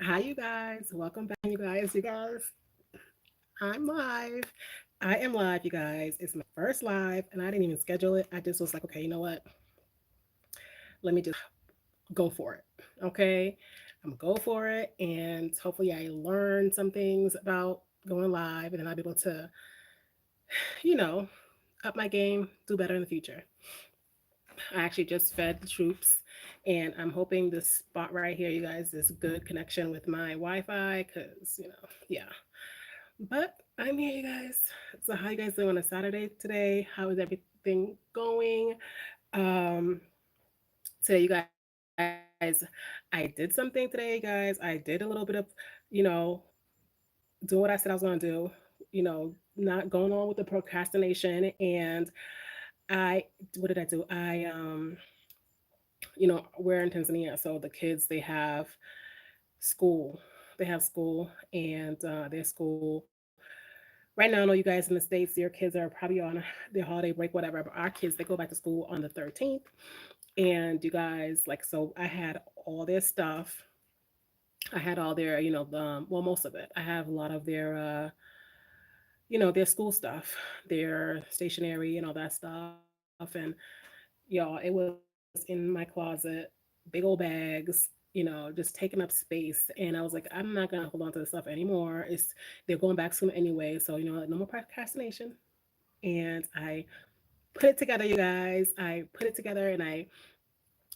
Hi, you guys. Welcome back, you guys. You guys, I'm live. I am live, you guys. It's my first live, and I didn't even schedule it. I just was like, okay, you know what? Let me just go for it. Okay. I'm gonna go for it, and hopefully, I learn some things about going live, and then I'll be able to, you know, up my game, do better in the future. I actually just fed the troops, and I'm hoping this spot right here, you guys, is good connection with my Wi-Fi, because yeah. But I'm here, you guys. So how you guys doing on a Saturday today? How is everything going? Um, today, you guys, I did something today, guys. I did a little bit of, you know, doing what I said I was gonna do. Not going on with the procrastination, and I, what did I do? We're in Tanzania, so the kids school. They have school, and their school right now. I know you guys in the states, your kids are probably on their holiday break, whatever. But our kids, they go back to school on the 13th, and you guys, like, so I had all their stuff. I had all their, well, most of it. I have a lot of their, their school stuff, their stationery, and all that stuff. And y'all, it was in my closet, big old bags, just taking up space. And I was like, I'm not gonna hold on to this stuff anymore. They're going back soon anyway, so no more procrastination. And I put it together, you guys. I put it together, and I,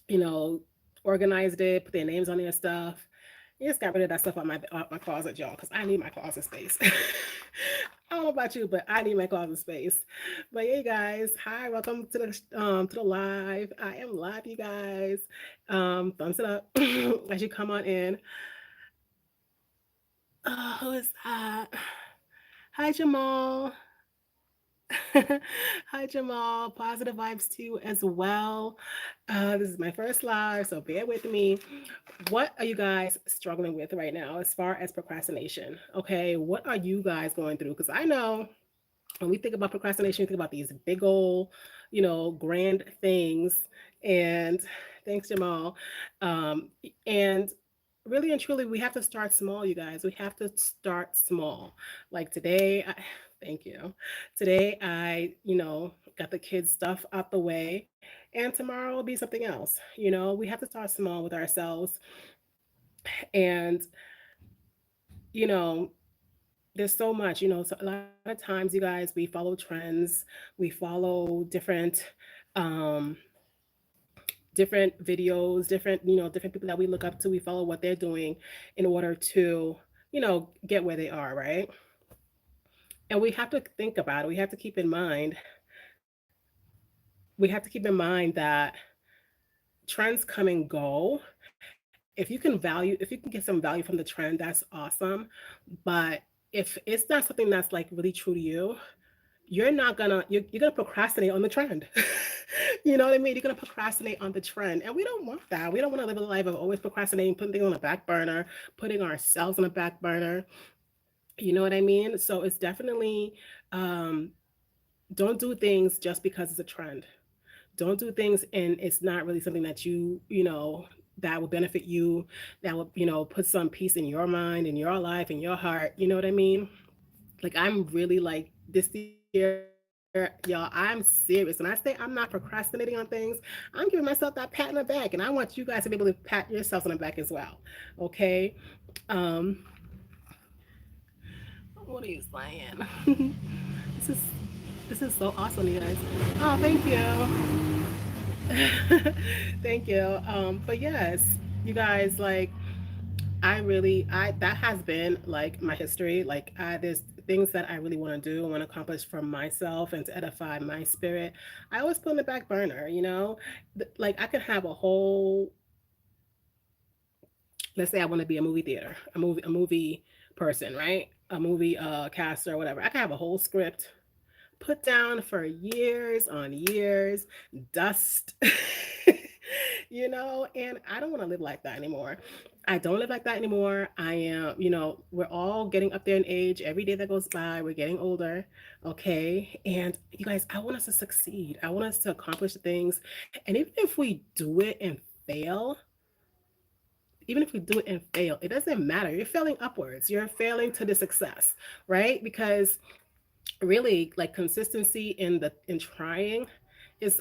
you know, organized it, put their names on their stuff. I just got rid of that stuff out my closet, y'all, because I need my closet space. I don't know about you, but I need my closet space. But yeah, you guys, hi, welcome to the live. I am live, you guys. Thumbs it up as you come on in. Who is that? Hi, Jamal. Hi, Jamal. Positive vibes to you as well. This is my first live, so bear with me. What are you guys struggling with right now as far as procrastination? Okay, what are you guys going through? Because I know when we think about procrastination, we think about these big old, grand things. And thanks, Jamal. And really and truly, we have to start small, you guys. We have to start small. Like today, thank you. Today, got the kids' stuff out the way, and tomorrow will be something else. We have to start small with ourselves. And, you know, there's so much, so a lot of times, you guys, we follow trends, we follow um, different videos, different people that we look up to. We follow what they're doing in order to, get where they are, right? And we have to think about it. We have to keep in mind that trends come and go. If you can get some value from the trend, that's awesome. But if it's not something that's like really true to you, you're gonna procrastinate on the trend. You know what I mean? You're gonna procrastinate on the trend, and we don't want that. We don't want to live a life of always procrastinating, putting things on the back burner, putting ourselves on the back burner. You know what I mean? So it's definitely, um, don't do things just because it's a trend. Don't do things and it's not really something that that will benefit you, that will, put some peace in your mind, in your life, in your heart. You know what I mean? Like, I'm really like this year, y'all, I'm serious. When I say I'm not procrastinating on things, I'm giving myself that pat in the back. And I want you guys to be able to pat yourselves on the back as well. Okay. Um, what are you saying? this is this is so awesome, you guys. Oh, thank you. Thank you. But yes, you guys, like, I that has been like my history. Like, there's things that I really want to do, I want to accomplish for myself and to edify my spirit. I always put in the back burner, like I could have a whole, let's say I want to be a movie theater, a movie person, right? A movie caster or whatever. I could have a whole script put down for years on years, dust, and I don't want to live like that anymore. I don't live like that anymore. I am, we're all getting up there in age. Every day that goes by, we're getting older. Okay. And you guys, I want us to succeed. I want us to accomplish things. And even if we do it and fail, even if we do it and fail, it doesn't matter. You're failing upwards. You're failing to the success, right? Because really, like consistency in trying is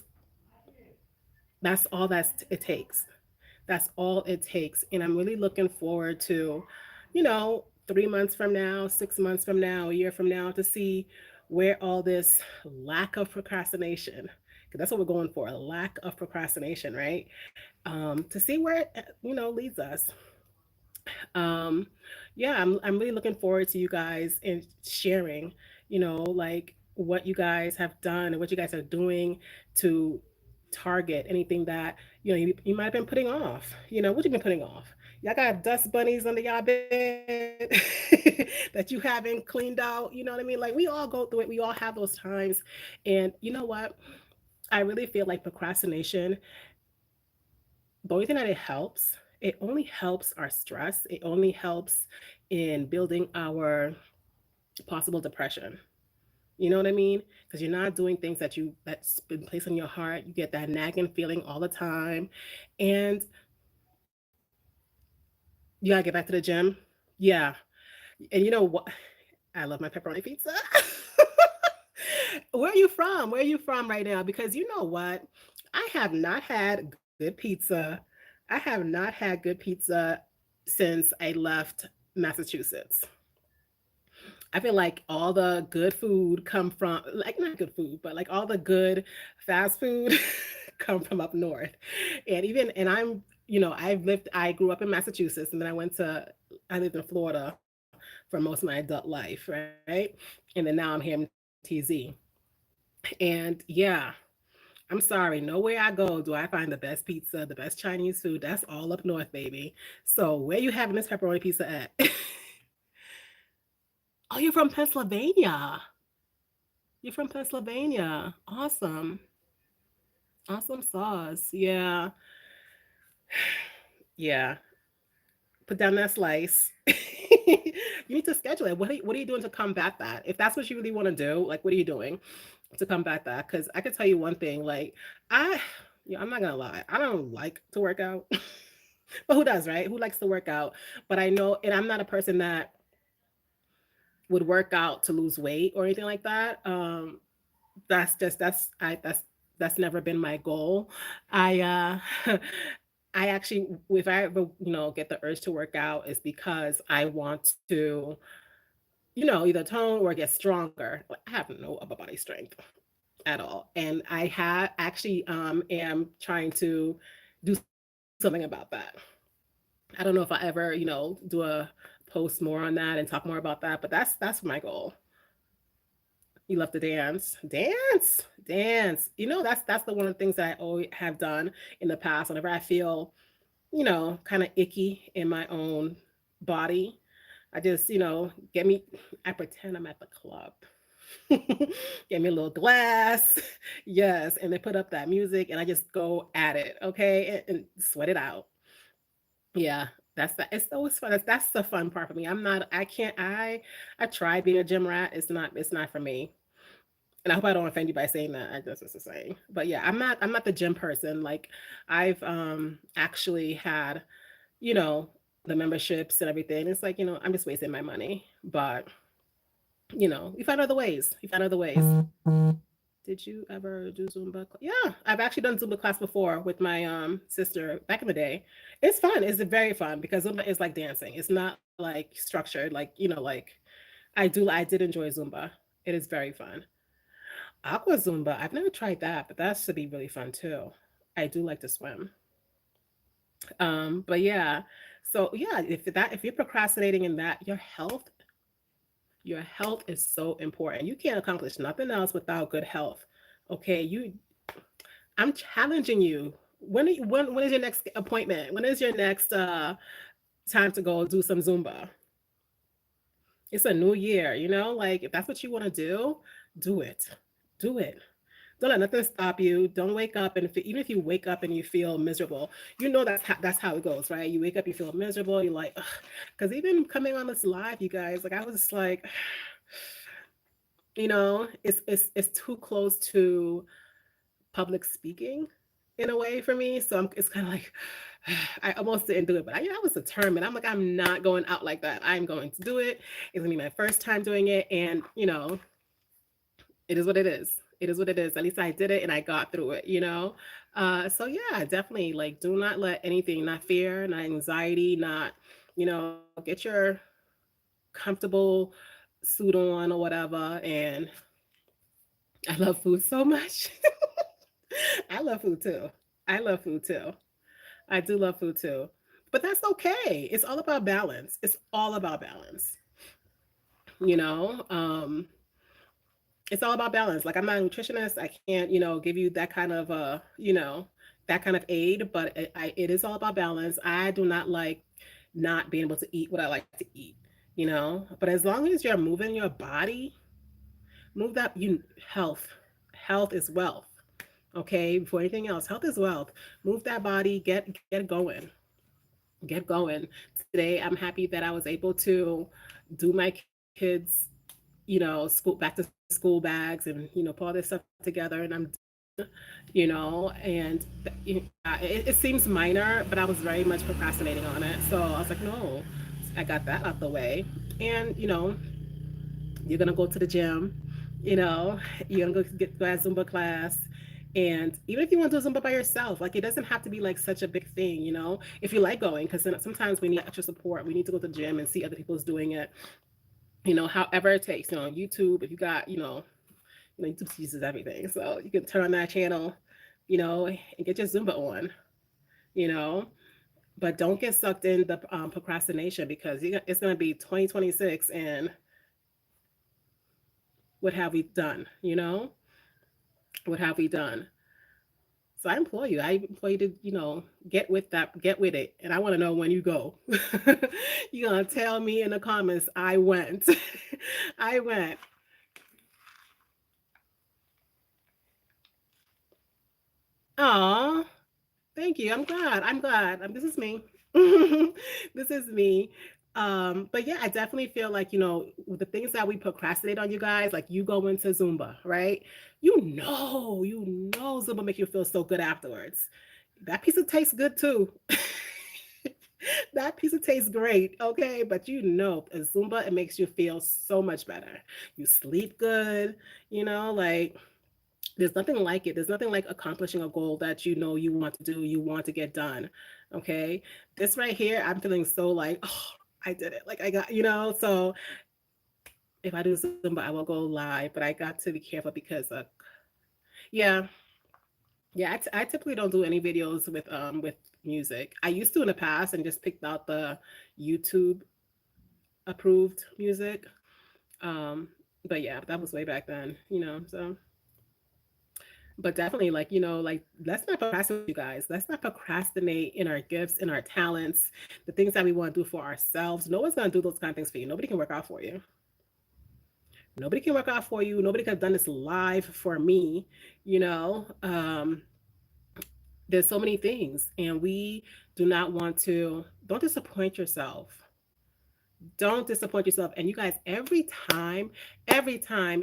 that's all it takes. That's all it takes. And I'm really looking forward to, 3 months from now, 6 months from now, a year from now to see where all this lack of procrastination, because that's what we're going for, a lack of procrastination, right? To see where it, leads us. um yeah, I'm really looking forward to you guys and sharing, like what you guys have done and what you guys are doing to target anything that you might have been putting off. What you been putting off? Y'all got dust bunnies under y'all bed that you haven't cleaned out. You know what I mean? Like, we all go through it, we all have those times. And you know what, I really feel like procrastination, the only thing that it helps, it only helps our stress. It only helps in building our possible depression. You know what I mean? Because you're not doing things that's been placed on your heart. You get that nagging feeling all the time, and you gotta get back to the gym. Yeah, and you know what? I love my pepperoni pizza. Where are you from? Where are you from right now? Because you know what? I have not had good pizza. I have not had good pizza since I left Massachusetts. I feel like all the good food come from, like, not good food, but like all the good fast food come from up north. And I grew up in Massachusetts, and then I lived in Florida for most of my adult life, right? And then now I'm here in TZ. And yeah, I'm sorry, nowhere I go do I find the best pizza, the best Chinese food. That's all up north, baby. So where you having this pepperoni pizza at? Oh, you're from Pennsylvania. You're from Pennsylvania. Awesome. Awesome sauce. Yeah. Yeah. Put down that slice. You need to schedule it. What are you doing to combat that? If that's what you really want to do, like, what are you doing to combat that? Because I could tell you one thing, like, I, I'm not gonna lie, I don't like to work out, but who does, right? Who likes to work out? But I know, and I'm not a person that would work out to lose weight or anything like that. That's just that's never been my goal. I I actually, if I ever, get the urge to work out, is because I want to, either tone or get stronger. Like, I have no upper body strength at all, and I have actually am trying to do something about that. I don't know if I ever, do a post more on that and talk more about that, but that's my goal. You love to dance, dance, dance. That's the one of the things that I always have done in the past. Whenever I feel, kind of icky in my own body, I just, get me. I pretend I'm at the club. Get me a little glass, yes, and they put up that music, and I just go at it, okay, and sweat it out. Yeah, that's that. It's always fun. That's the fun part for me. I'm not. I can't. I tried being a gym rat. It's not for me. And I hope I don't offend you by saying that. I just was just saying. But yeah, I'm not the gym person. Like, I've actually had, you know, the memberships and everything. It's like, I'm just wasting my money. But, we find other ways. We find other ways. Did you ever do Zumba? Yeah, I've actually done Zumba class before with my sister back in the day. It's fun. It's very fun because Zumba is like dancing. It's not like structured, like, like I did enjoy Zumba. It is very fun. Aqua Zumba, I've never tried that, but that should be really fun too. I do like to swim. But yeah. So yeah, if you're procrastinating in that, your health is so important. You can't accomplish nothing else without good health. Okay, I'm challenging you. When is your next appointment? When is your next time to go do some Zumba? It's a new year, like, if that's what you want to do it. Do it. Don't let nothing stop you. Don't wake up, and even if you wake up and you feel miserable, that's how it goes, right? You wake up, you feel miserable. You're like, because even coming on this live, you guys, like, I was just like, it's too close to public speaking. in a way for me. So it's kind of like I almost didn't do it, but I was determined. I'm like, I'm not going out like that. I'm going to do it. It's gonna be my first time doing it, and it is what it is. It is what it is. At least I did it and I got through it, you know? So yeah, definitely like do not let anything, not fear, not anxiety, not, get your comfortable suit on or whatever. And I love food so much. I love food too. I love food too. I do love food too. But that's okay. It's all about balance. It's all about balance. You know, it's all about balance. Like I'm not a nutritionist. I can't, give you that kind of that kind of aid, but it is all about balance. I do not like not being able to eat what I like to eat, But as long as you're moving your body, move that you health. Health is wealth. Okay? Before anything else, health is wealth. Move that body, get going. Get going. Today I'm happy that I was able to do my kids school back to school bags and put all this stuff together and I'm and it seems minor but I was very much procrastinating on it, so I was like, no, I got that out the way. And you're gonna go to the gym, you know you're gonna go at Zumba class. And even if you want to do Zumba by yourself, like it doesn't have to be like such a big thing, if you like going, because sometimes we need extra support. We need to go to the gym and see other people's doing it, however it takes. On YouTube, if you got, YouTube uses everything. So you can turn on that channel, and get your Zumba on, you know. But don't get sucked in the procrastination, because it's going to be 2026 and what have we done, What have we done? So I implore you to, get with that, get with it. And I want to know when you go. You're going to tell me in the comments, I went. I went. Aw, thank you. I'm glad. I'm glad. This is me. This is me. But yeah, I definitely feel like, with the things that we procrastinate on, you guys, like you go into Zumba, right? Zumba make you feel so good afterwards. That pizza tastes good too. That pizza tastes great, okay? But a Zumba, it makes you feel so much better. You sleep good, like there's nothing like it. There's nothing like accomplishing a goal that you want to do, you want to get done. Okay. This right here, I'm feeling so like, oh, I did it. Like I got, so if I do Zumba, I will go live, but I got to be careful because yeah, yeah, I typically don't do any videos with music. I used to in the past and just picked out the YouTube approved music. Um, but yeah, that was way back then, so but definitely like let's not procrastinate, you guys. Let's not procrastinate in our gifts, in our talents, the things that we want to do for ourselves. No one's going to do those kind of things for you. Nobody can work out for you. Nobody can work out for you. Nobody could have done this live for me. you know um there's so many things, and we do not want to. Don't disappoint yourself. Don't disappoint yourself. And you guys, every time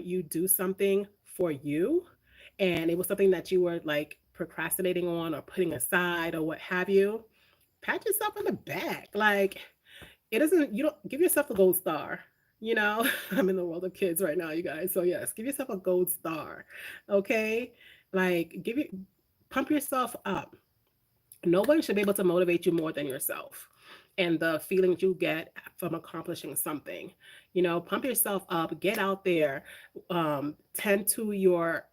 you do something for you, and it was something that you were like procrastinating on or putting aside or what have you, pat yourself on the back. Like it isn't, you don't give yourself a gold star. I'm in the world of kids right now, you guys. So yes, give yourself a gold star. Okay? Like pump yourself up. No one should be able to motivate you more than yourself, and the feelings you get from accomplishing something. Pump yourself up, get out there, tend to your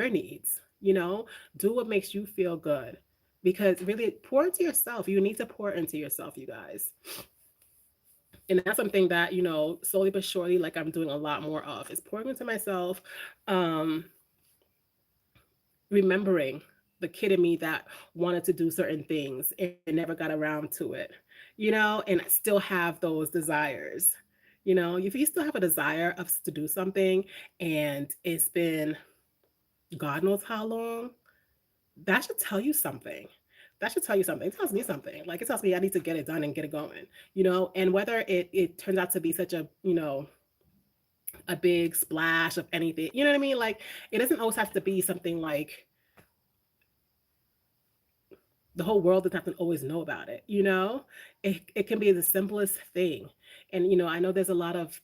needs. Do what makes you feel good, because really pour into yourself. You need to pour into yourself, you guys. And that's something that, slowly but surely, like I'm doing a lot more of, is pouring into myself. um Remembering the kid in me that wanted to do certain things and never got around to it, and I still have those desires. If you still have a desire to do something, and it's been God knows how long, that should tell you something. That should tell you something. It tells me something. Like it tells me I need to get it done and get it going, and whether it turns out to be such a big splash of anything, you know what I mean? Like it doesn't always have to be something like The whole world doesn't have to always know about it, you know? It can be the simplest thing. And, I know there's a lot of,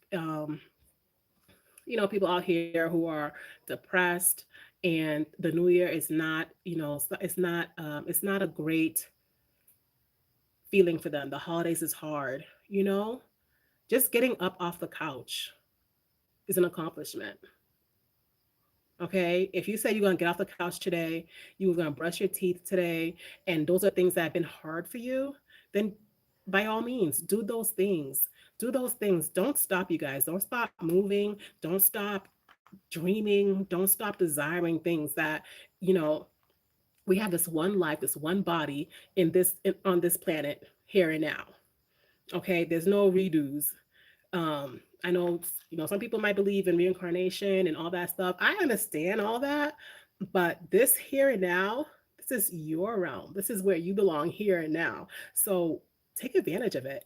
people out here who are depressed, and the new year is not, it's not a great feeling for them. The holidays is hard, you know? Just getting up off the couch is an accomplishment. Okay. If you say you're going to get off the couch today, you were going to brush your teeth today, and those are things that have been hard for you, then by all means, do those things. Do those things. Don't stop, you guys. Don't stop moving. Don't stop dreaming. Don't stop desiring things that, you know, we have this one life, this one body on this planet here and now. Okay. There's no redos. I know, some people might believe in reincarnation and all that stuff. I understand all that, but this here and now, this is your realm. This is where you belong here and now. So take advantage of it.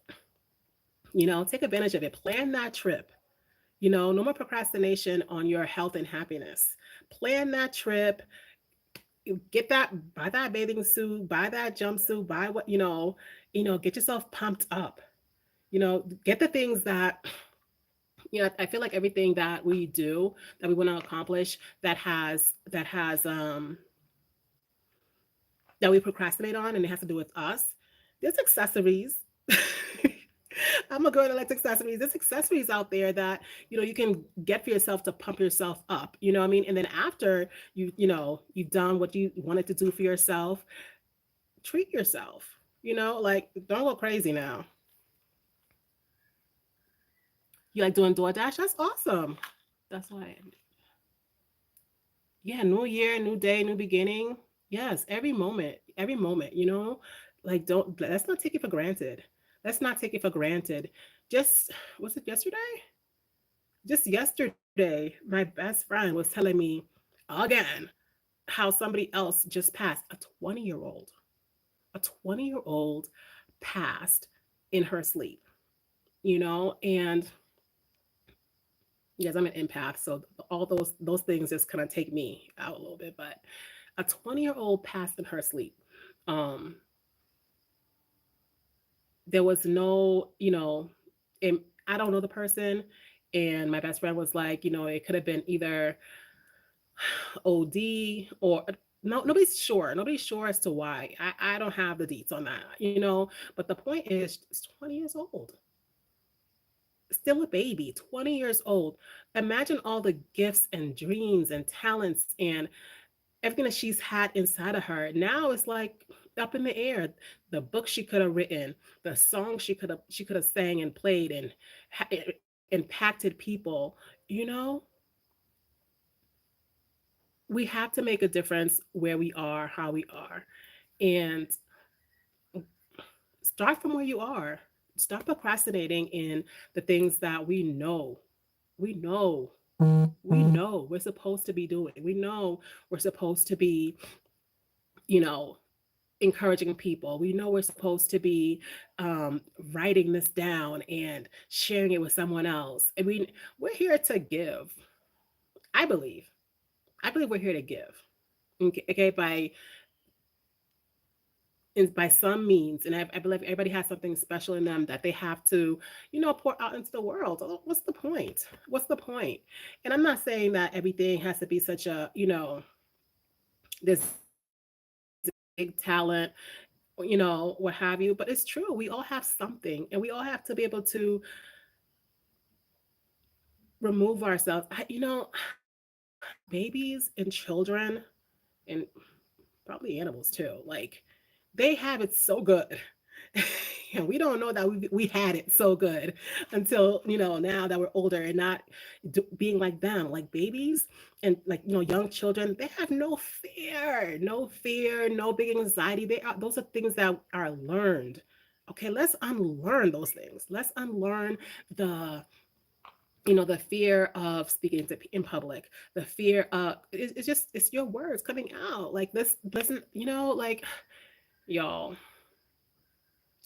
Take advantage of it. Plan that trip. No more procrastination on your health and happiness. Plan that trip. Buy that bathing suit, buy that jumpsuit, buy what, get yourself pumped up. Get the things that, I feel like everything that we do, that we want to accomplish, that we procrastinate on, and it has to do with us. There's accessories. I'm a girl that likes accessories. There's accessories out there that you can get for yourself to pump yourself up. You know what I mean? And then after you've done what you wanted to do for yourself, treat yourself. Like, don't go crazy now. You like doing DoorDash? That's awesome. That's why. Yeah, new year, new day, new beginning. Yes, every moment, like, don't let's not take it for granted. Let's not take it for granted. Just was it yesterday? Just yesterday, my best friend was telling me again how somebody else just passed, a 20-year-old. A 20-year-old passed in her sleep, and yes, I'm an empath, so all those things just kind of take me out a little bit. But a 20-year-old passed in her sleep. Um, there was no, and I don't know the person, and my best friend was like, it could have been either OD or no, nobody's sure. Nobody's sure as to why. I don't have the deets on that. But the point is, it's 20 years old, still a baby, 20 years old. Imagine all the gifts and dreams and talents and everything that she's had inside of her. Now it's like up in the air. The book she could have written, the song she could have sang and played and impacted people. You know, we have to make a difference where we are, how we are, and start from where you are. Stop procrastinating in the things that we know we know we're supposed to be doing. We know we're supposed to be, you know, encouraging people. We know we're supposed to be um, writing this down and sharing it with someone else. I mean, we're here to give. I believe. I believe we're here to give. Okay, okay, by some means, and I believe everybody has something special in them that they have to, pour out into the world. What's the point? What's the point? And I'm not saying that everything has to be such a, this big talent, what have you. But it's true. We all have something, and we all have to be able to remove ourselves. Babies and children, and probably animals too. Like, they have it so good. And we don't know that we had it so good until now that we're older and not being like them, like babies and like young children. They have no fear, no big anxiety. Those are things that are learned. Okay, let's unlearn those things. Let's unlearn the the fear of speaking in public, the fear of it's just it's your words coming out like this doesn't like, y'all.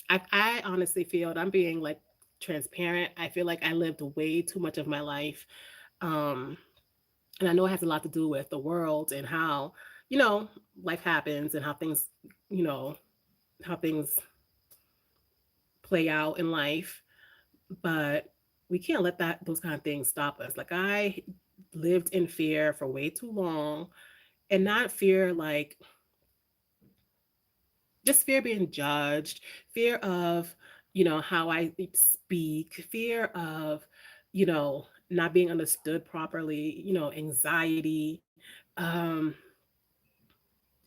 I honestly feel, and I'm being like transparent, I feel like I lived way too much of my life. Um, and I know it has a lot to do with the world and how, you know, life happens and how things, you know. how things play out in life, but we can't let that those kind of things stop us. Like I lived in fear for way too long, and not fear like just fear being judged, fear of, how I speak, fear of, not being understood properly, anxiety. Um,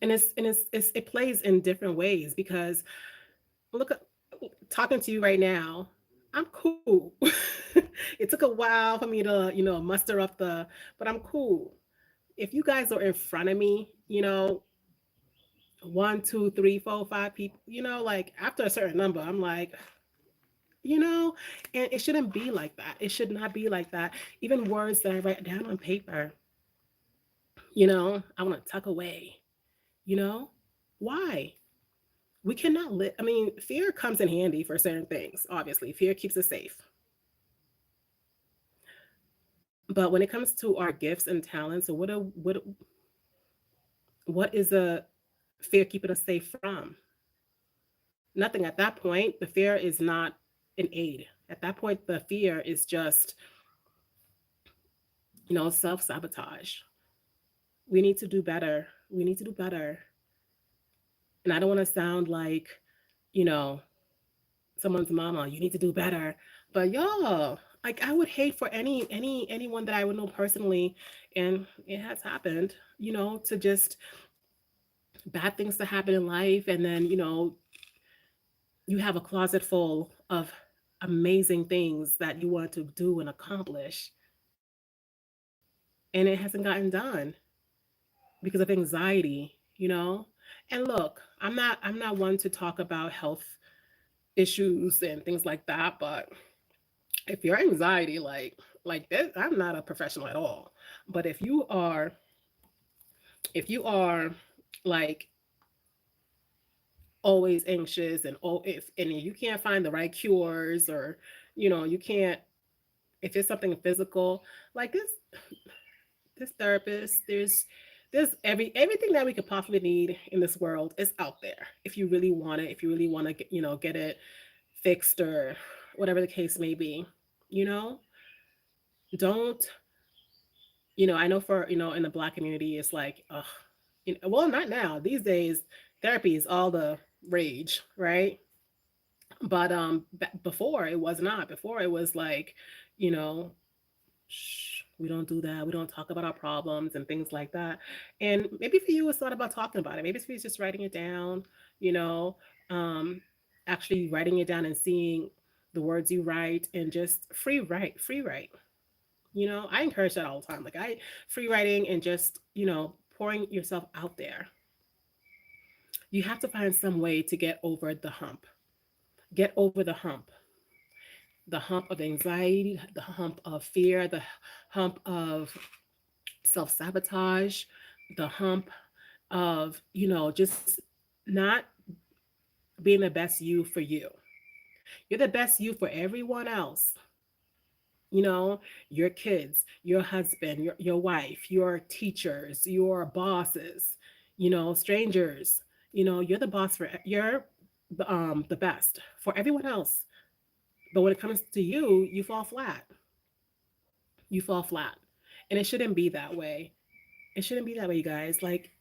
and it plays in different ways because look at talking to you right now, I'm cool. It took a while for me to, muster up but I'm cool. If you guys are in front of me, one, two, three, four, five people, like after a certain number, I'm like, you know, and it shouldn't be like that. It should not be like that. Even words that I write down on paper, I want to tuck away, you know? Why? We cannot live. I mean, fear comes in handy for certain things, obviously. Fear keeps us safe. But when it comes to our gifts and talents, so what is a fear keeping us safe from? Nothing at that point. The fear is not an aid. At that point, the fear is just, self sabotage. We need to do better. We need to do better. And I don't want to sound like, you know, someone's mama. You need to do better. But y'all, like I would hate for anyone that I would know personally, and it has happened, to just bad things to happen in life, and then you have a closet full of amazing things that you want to do and accomplish, and it hasn't gotten done because of anxiety. And look, I'm not one to talk about health issues and things like that, but if your anxiety like this, I'm not a professional at all. But if you are like always anxious, and if and you can't find the right cures, or you can't, if it's something physical, like this therapist, there's everything that we could possibly need in this world is out there if you really want it, if you really want to get it fixed, or whatever the case may be. you know don't I know for in the Black community it's like, ugh, well, not now, these days therapy is all the rage, right? But before it was not. Before it was like, you know shh, we don't do that. We don't talk about our problems and things like that. And maybe for you, it's not about talking about it. Maybe it's for you just writing it down, you know, um, actually writing it down and seeing the words you write, and just free write. I encourage that all the time. Like free writing, and just, pouring yourself out there. You have to find some way to get over the hump. Get over the hump of anxiety, the hump of fear, the hump of self sabotage, the hump of, just not being the best you for you. You're the best you for everyone else. You know, your kids, your husband, your wife, your teachers, your bosses, strangers. You're the boss you're the best for everyone else. But when it comes to you, you fall flat. You fall flat. And it shouldn't be that way. It shouldn't be that way, you guys. Like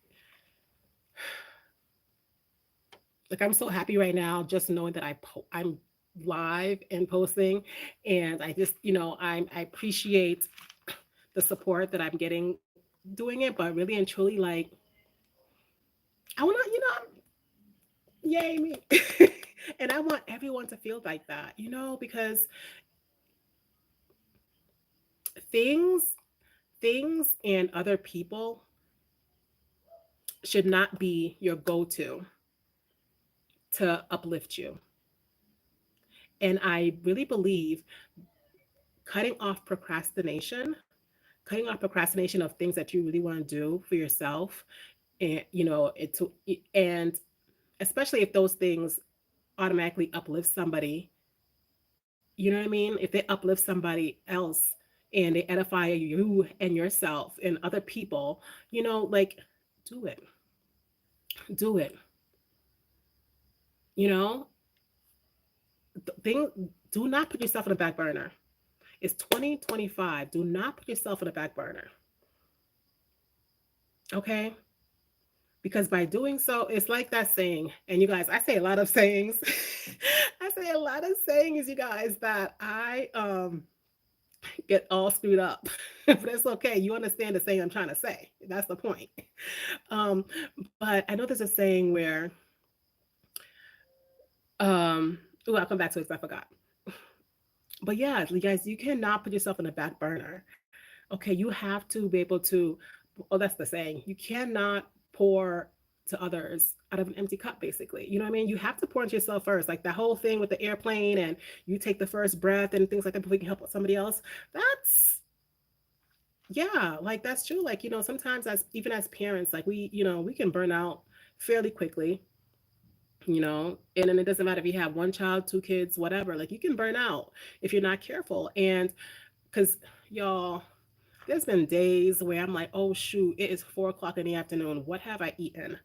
I'm so happy right now just knowing that I'm live and posting, and I just, I appreciate the support that I'm getting doing it, but really and truly, like, I want to, yay me. And I want everyone to feel like that, because things things and other people should not be your go-to to uplift you. And I really believe cutting off procrastination, cutting off procrastination of things that you really want to do for yourself, and and especially if those things automatically uplift somebody. You know what I mean? If they uplift somebody else and they edify you and yourself and other people, like, do it. Do it. You know, thing. Do not put yourself on the back burner. It's 2025. Do not put yourself on the back burner. Okay? Because by doing so, it's like that saying. And you guys, I say a lot of sayings. I say a lot of sayings, you guys, that I get all screwed up. But it's okay. You understand the saying I'm trying to say. That's the point. Um, but I know there's a saying where oh, I'll come back to it because I forgot. But yeah, you guys, you cannot put yourself in the back burner. Okay, you have to be able to, oh, that's the saying. You cannot pour to others out of an empty cup, basically. You know what I mean? You have to pour into yourself first. Like the whole thing with the airplane and you take the first breath and things like that before you can help somebody else. That's, yeah, like that's true. Like, sometimes as even as parents, like we can burn out fairly quickly, and then it doesn't matter if you have one child, two kids, whatever. Like you can burn out if you're not careful. And because y'all, there's been days where I'm like, oh shoot, it is 4 o'clock in the afternoon. What have I eaten?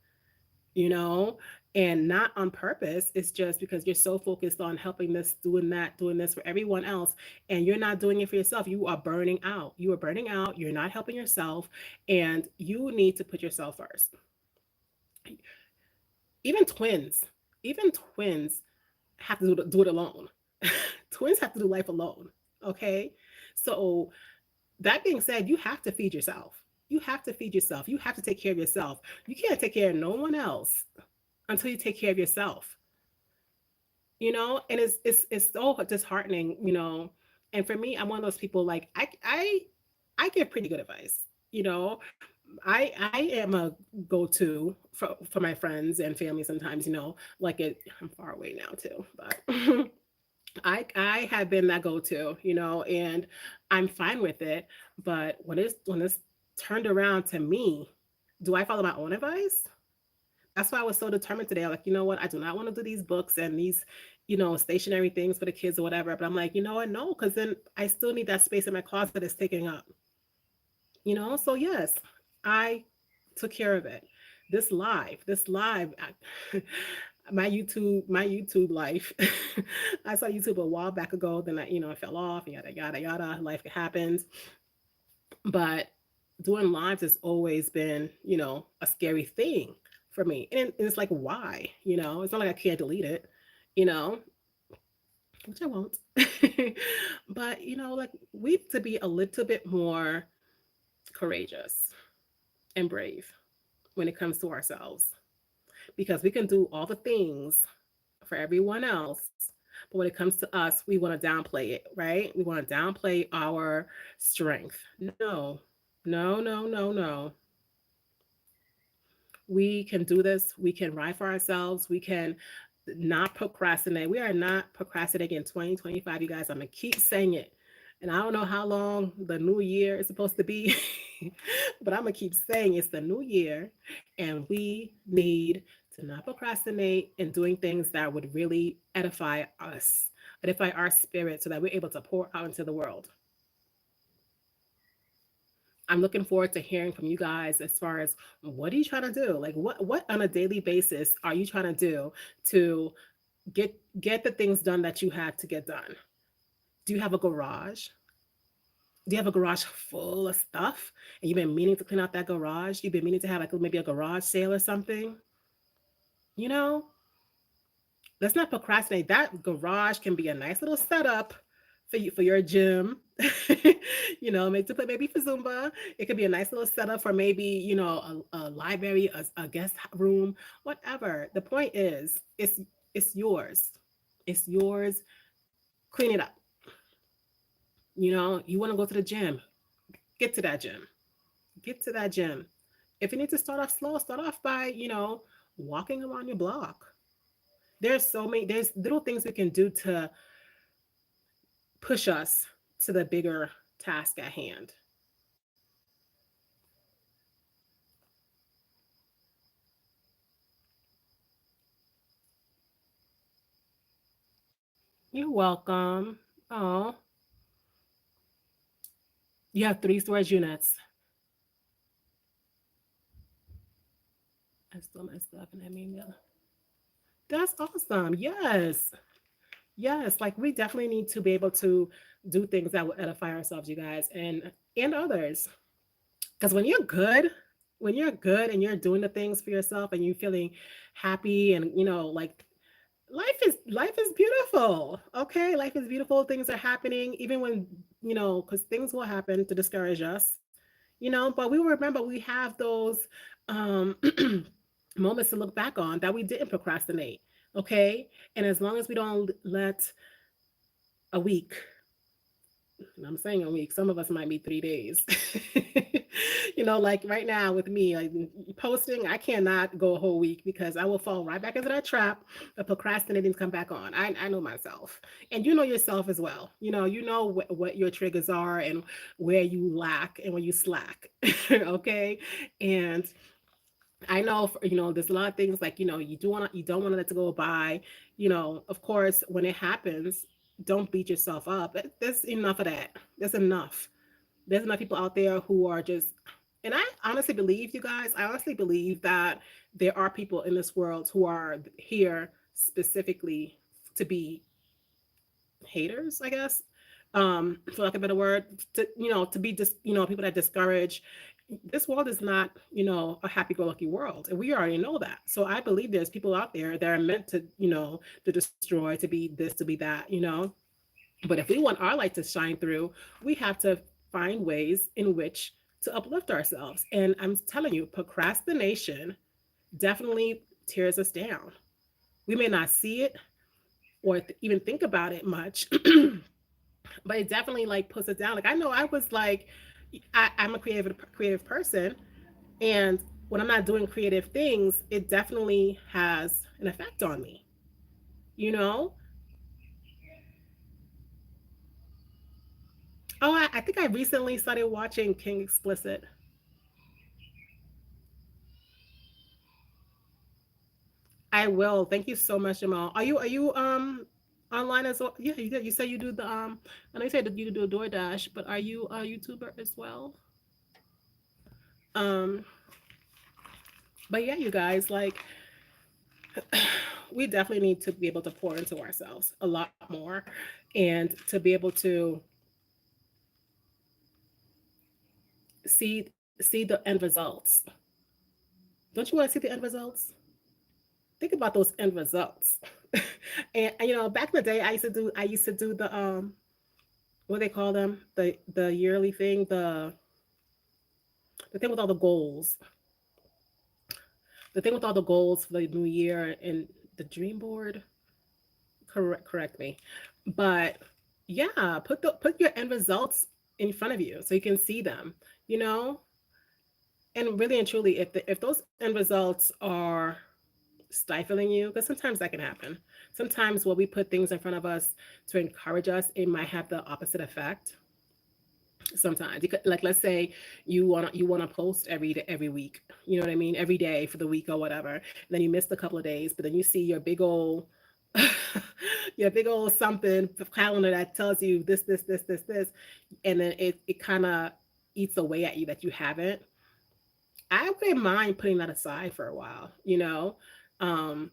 You know, and not on purpose. It's just because you're so focused on helping this, doing that, doing this for everyone else, and you're not doing it for yourself. You are burning out. You are burning out. You're not helping yourself, and you need to put yourself first. Even twins, even twins have to do it alone. Twins have to do life alone. Okay, so that being said, you have to feed yourself. You have to feed yourself. You have to take care of yourself. You can't take care of no one else until you take care of yourself. And it's so disheartening. And for me, I'm one of those people, like I give pretty good advice. you know I am a go-to for my friends and family sometimes. Like I'm far away now too, but I have been that go-to, and I'm fine with it. But when it's turned around to me, do I follow my own advice? That's why I was so determined today. I'm like, you know what? I do not want to do these books and these, stationary things for the kids or whatever. But I'm like, you know what? No, because then I still need that space in my closet is taking up. So yes, I took care of it. This live, my YouTube life. I saw YouTube a while back ago. Then I fell off. Yada yada yada. Life happens. But doing lives has always been, a scary thing for me. And it's like, why? It's not like I can't delete it, you know, which I won't. But like we need to be a little bit more courageous and brave when it comes to ourselves, because we can do all the things for everyone else. But when it comes to us, we want to downplay it, right? We want to downplay our strength. No, no, no, no, no. We can do this. We can ride for ourselves. We can not procrastinate. We are not procrastinating in 2025, you guys. I'm going to keep saying it. And I don't know how long the new year is supposed to be, but I'm going to keep saying it's the new year. And we need to not procrastinate in doing things that would really edify our spirit so that we're able to pour out into the world. I'm looking forward to hearing from you guys as far as what are you trying to do? Like what on a daily basis are you trying to do to get the things done that you have to get done? Do you have a garage? Do you have a garage full of stuff and you've been meaning to clean out that garage? You've been meaning to have like maybe a garage sale or something? You know, let's not procrastinate. That garage can be a nice little setup for you for your gym. Make to play maybe for Zumba. It could be a nice little setup for maybe a library, a guest room, whatever. The point is, it's yours. It's yours. Clean it up. You want to go to the gym. Get to that gym. Get to that gym. If you need to start off slow, start off by walking around your block. There's little things we can do to push us to the bigger task at hand. You're welcome. Oh, you have three storage units. I still messed up and I mean, yeah. That's awesome. Yes. Yes, like we definitely need to be able to do things that will edify ourselves, you guys, and others. Because when you're good and you're doing the things for yourself and you're feeling happy and like life is beautiful. Okay, life is beautiful. Things are happening, even when because things will happen to discourage us. But we will remember we have those um, moments to look back on that we didn't procrastinate. Okay, and as long as we don't let a week, and I'm saying a week, some of us might be 3 days. Like right now with me, like posting, I cannot go a whole week because I will fall right back into that trap of procrastinating to come back on. I know myself, and you know yourself as well. You know what your triggers are and where you lack and where you slack. Okay, and I know, there's a lot of things like, you don't want to let it go by. Of course, when it happens, don't beat yourself up. There's enough of that. There's enough. There's enough people out there who are just, and I honestly believe, you guys, I honestly believe that there are people in this world who are here specifically to be haters, I guess, for lack of a better word, to be just, people that discourage. This world is not, a happy-go-lucky world, and we already know that. So I believe there's people out there that are meant to, to destroy, to be this, to be that. But if we want our light to shine through, we have to find ways in which to uplift ourselves. And I'm telling you, procrastination definitely tears us down. We may not see it or even think about it much, but it definitely like puts it down. Like I know I was like, I'm a creative person, and when I'm not doing creative things, it definitely has an effect on me. You know? Oh, I think I recently started watching King Explicit. I will. Thank you so much, Jamal. Are you online as well? Yeah, you did. You said you do the I know you said that you do a DoorDash, but are you a YouTuber as well? Um, but yeah, you guys, like we definitely need to be able to pour into ourselves a lot more and to be able to see the end results. Don't you want to see the end results? Think about those end results. And back in the day, I used to do what they call them, the yearly thing, the thing with all the goals, the thing with all the goals for the new year and the dream board. Correct me, but yeah, put your end results in front of you so you can see them. You know, and really and truly, if those end results are stifling you, because sometimes that can happen. Sometimes when we put things in front of us to encourage us, it might have the opposite effect. Sometimes you could, like, let's say you want to post every week, you know what I mean, every day for the week or whatever, and then you missed a couple of days, but then you see your big old your big old something calendar that tells you this, and then it kind of eats away at you that you haven't. I wouldn't mind putting that aside for a while, um,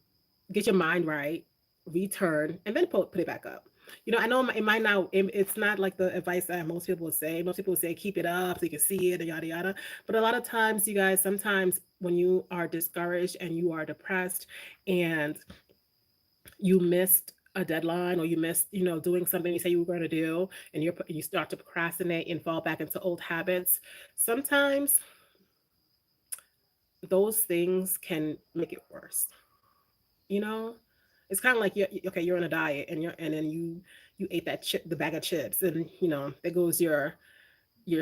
get your mind right, return, and then put it back up. I know it might not, it's not like the advice that most people would say. Most people would say, keep it up so you can see it and yada, yada. But a lot of times, you guys, sometimes when you are discouraged and you are depressed and you missed a deadline or you missed, doing something you say you were going to do, and you start to procrastinate and fall back into old habits, sometimes those things can make it worse. You know, it's kind of like okay, you're on a diet and then you ate the bag of chips, and there goes your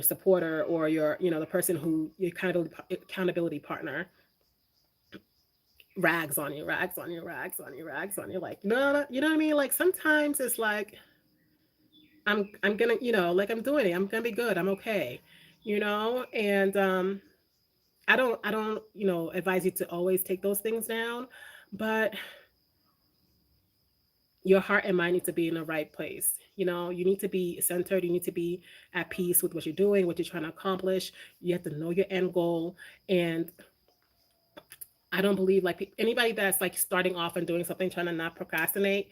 supporter or the person who your accountability partner rags on you, rags on you, rags on you, rags on you. Like, no, you know what I mean? Like sometimes it's like I'm gonna, like I'm doing it. I'm gonna be good. I'm okay. And I don't advise you to always take those things down, but your heart and mind need to be in the right place. You need to be centered. You need to be at peace with what you're doing, what you're trying to accomplish. You have to know your end goal. And I don't believe like anybody that's like starting off and doing something, trying to not procrastinate.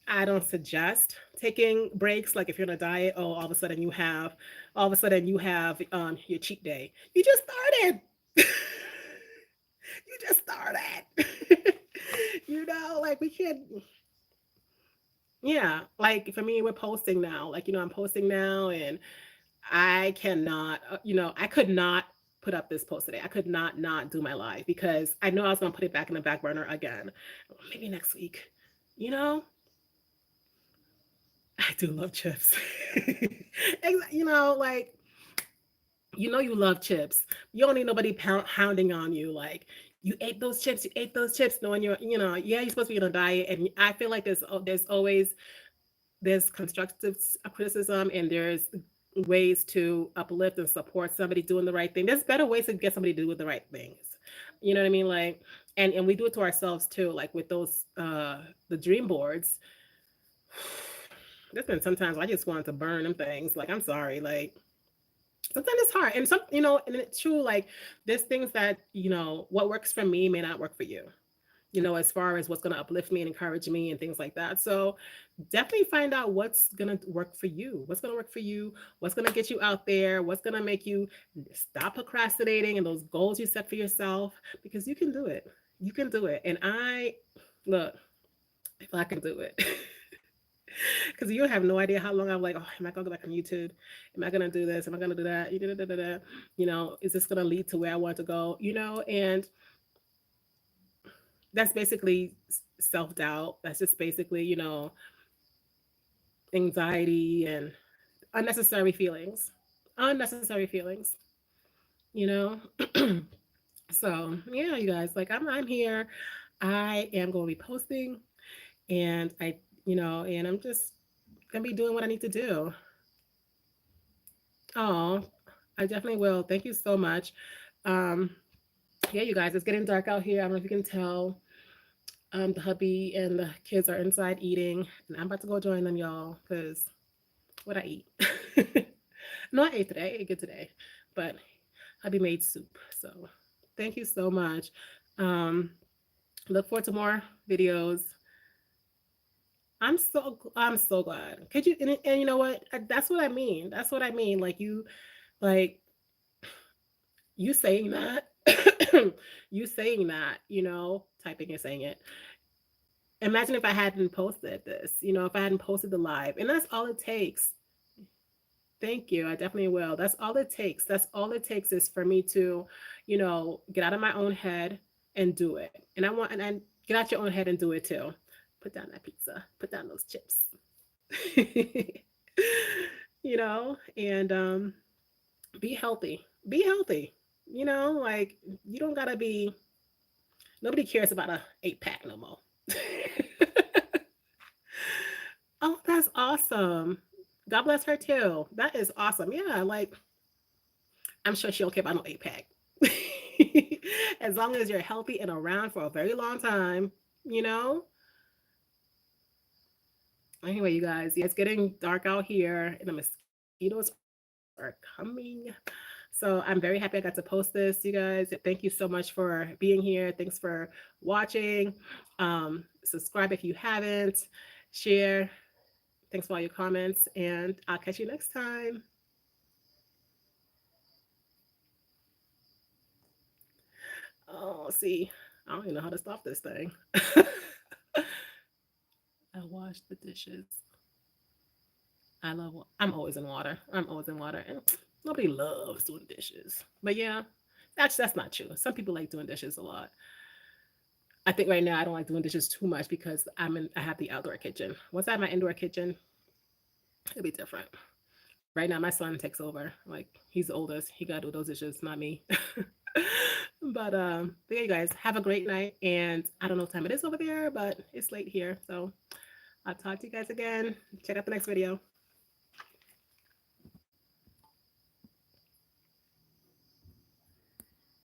I don't suggest taking breaks. Like if you're on a diet, oh, all of a sudden you have your cheat day. You just started. You just started. Like we can't. Yeah, like for me, we're posting now. Like I'm posting now, and I cannot. I could not put up this post today. I could not do my live because I know I was gonna put it back in the back burner again. Maybe next week. You know, I do love chips. Like you love chips. You don't need nobody hounding on you. Like you ate those chips. You ate those chips, knowing yeah, you're supposed to be on a diet. And I feel like there's always there's constructive criticism, and there's ways to uplift and support somebody doing the right thing. There's better ways to get somebody to do the right things. You know what I mean? Like, and we do it to ourselves too. Like with those the dream boards. There's been sometimes I just wanted to burn them things. Like I'm sorry. Like sometimes it's hard, and and it's true. Like there's things that what works for me may not work for you. As far as what's going to uplift me and encourage me and things like that. So definitely find out what's going to work for you. What's going to work for you? What's going to get you out there? What's going to make you stop procrastinating and those goals you set for yourself? Because you can do it. You can do it. And look, if I can do it. Because you have no idea how long I'm like, oh, am I going to go back on YouTube? Am I going to do this? Am I going to do that? Is this going to lead to where I want to go? And that's basically self doubt. That's just basically, anxiety and unnecessary feelings. Unnecessary feelings, you know? So, yeah, you guys, like I'm here. I am going to be posting, and and I'm just going to be doing what I need to do. Oh, I definitely will. Thank you so much. Um, yeah, you guys, it's getting dark out here. I don't know if you can tell. The hubby and the kids are inside eating, and I'm about to go join them, y'all, because what I eat. No, I ate today. I ate good today, but hubby made soup. So thank you so much. Um, look forward to more videos. I'm so glad. Could you and you know what? That's what I mean. That's what I mean. Like you saying that, you saying that, typing and saying it. Imagine if I hadn't posted this, if I hadn't posted the live, and that's all it takes. Thank you. I definitely will. That's all it takes. That's all it takes is for me to, get out of my own head and do it. And get out your own head and do it too. Put down that pizza. Put down those chips. And be healthy. Be healthy. Like you don't gotta be. Nobody cares about a 8 pack no more. Oh, that's awesome. God bless her too. That is awesome. Yeah, like I'm sure she don't care about no 8 pack. As long as you're healthy and around for a very long time, you know. Anyway, you guys, yeah, it's getting dark out here, and the mosquitoes are coming. So I'm very happy I got to post this, you guys. Thank you so much for being here. Thanks for watching. Subscribe if you haven't. Share. Thanks for all your comments, and I'll catch you next time. Oh, see, I don't even know how to stop this thing. I wash the dishes. I'm always in water. I'm always in water, and nobody loves doing dishes. But yeah, that's not true. Some people like doing dishes a lot. I think right now I don't like doing dishes too much because I have the outdoor kitchen. Once I have my indoor kitchen, it'll be different. Right now, my son takes over. Like he's the oldest. He gotta do those dishes, not me. But yeah, you guys have a great night. And I don't know what time it is over there, but it's late here. So I'll talk to you guys again. Check out the next video.